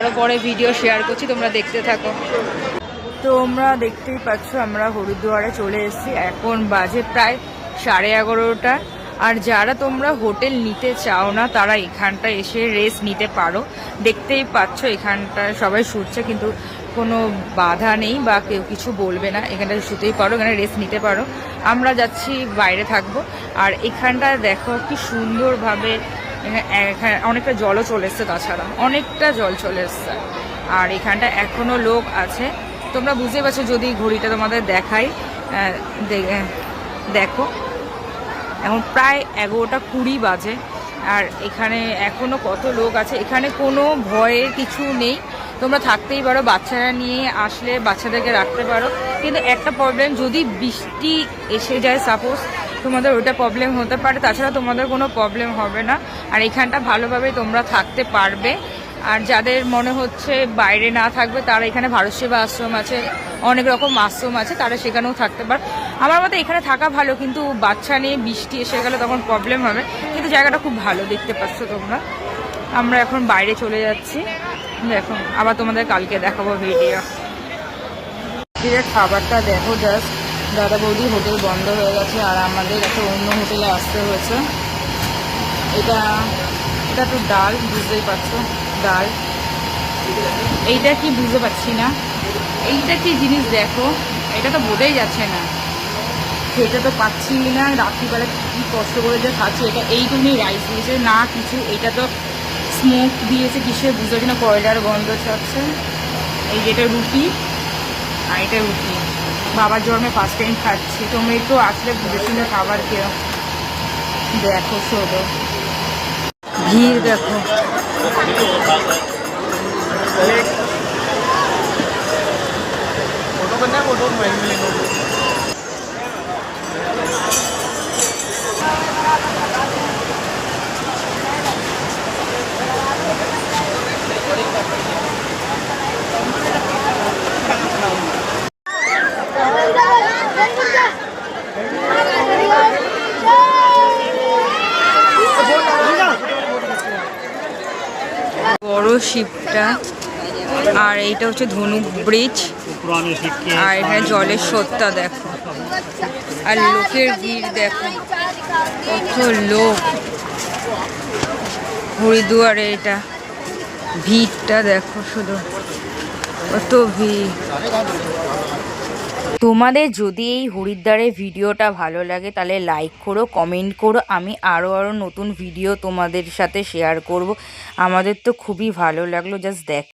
পরে video share করছি, তোমরা দেখতে থাকো। তোমরা দেখতেই পাচ্ছ আমরা হরিদ্বারে চলে এসেছি। এখন বাজে প্রায় 11:30। আর যারা তোমরা হোটেল নিতে চাও না তারা এখানটা এসে রেস্ট নিতে পারো। দেখতেই পাচ্ছ এখানটা সবাই শুচ্ছে, কিন্তু কোনো বাধা নেই বা কেউ কিছু বলবে না। এখানটা শুতেই পারো, এখানে রেস্ট নিতে পারো। আমরা যাচ্ছি বাইরে থাকবো। আর এখানটা দেখো কি সুন্দরভাবে, এখানে অনেকটা জলও চলে এসছে, তাছাড়া অনেকটা জল চলে এসছে। আর এখানটা এখনো লোক আছে। তোমরা বুঝতে পারছো যদি ঘড়িটা তোমাদের দেখাই, দেখো এখন প্রায় 11:20 বাজে। আর এখানে এখনো কত লোক আছে। এখানে কোনো ভয়ের কিছু নেই, তোমরা থাকতেই পারো। বাচ্চারা নিয়ে আসলে বাচ্চাদেরকে রাখতে পারো। কিন্তু একটা প্রবলেম, যদি বৃষ্টি এসে যায় সাপোজ, তোমাদের ওইটা প্রবলেম হতে পারে। তাছাড়া তোমাদের কোনো প্রবলেম হবে না। আর এখানটা ভালোভাবে তোমরা থাকতে পারবে। আর যাদের মনে হচ্ছে বাইরে না থাকবে তারা এখানে ভারত সেবা আশ্রম আছে, অনেক রকম আশ্রম আছে, তারা সেখানেও থাকতে পারে। আমার মতে এখানে থাকা ভালো, কিন্তু বাচ্চা নিয়ে বৃষ্টি এসে গেলে তখন প্রবলেম হবে। কিন্তু জায়গাটা খুব ভালো, দেখতে পাচ্ছ তোমরা। আমরা এখন বাইরে চলে যাচ্ছি, দেখো আবার তোমাদের কালকে দেখাবো ভিডিও। খাবারটা দেখো জাস্ট, দাদা বৌদি হোটেল বন্ধ হয়ে গেছে আর আমাদের একটা অন্য হোটেলে আসতে হয়েছে। এটা তো ডাল, বুঝতেই পারছো, ডাল। এইটা কি বুঝতে পারছি না, এইটা কি জিনিস দেখো, এটা তো বোঝাই যাচ্ছে না। খেতে তো পাচ্ছি না, রাত্রিবেলা কি কষ্ট করে যে খাচ্ছি। এটা এইটুকুনি রাইস দিয়েছে না কিছু, এটা তো স্মোক দিয়েছে কিসে বুঝতে পারছি না, কয়লার গন্ধ ছাড়ছে। এই যেটা রুটি, আর এটা রুটি। বাবার জন্মে ফার্স্ট টাইম খাচ্ছি। তোমরা একটু আসলে বুঝে শুনে খাবার খেও। দেখো শোধো ভিড়, দেখো বড় শিপটা। আর এইটা হচ্ছে ধনুক ব্রিজ। আর এখানে জলের স্রোতটা দেখো, আর লোকের ভিড় দেখো, কত লোক হরিদ্বারে। এটা ভিড়টা দেখো শুধু, কত ভিড়। তোমাদের যদি এই হরিদ্বারের ভিডিওটা ভালো লাগে তাহলে লাইক করো, কমেন্ট করো। আমি আরও নতুন ভিডিও তোমাদের সাথে শেয়ার করব। আমাদের তো খুবই ভালো লাগলো জাস্ট দেখ।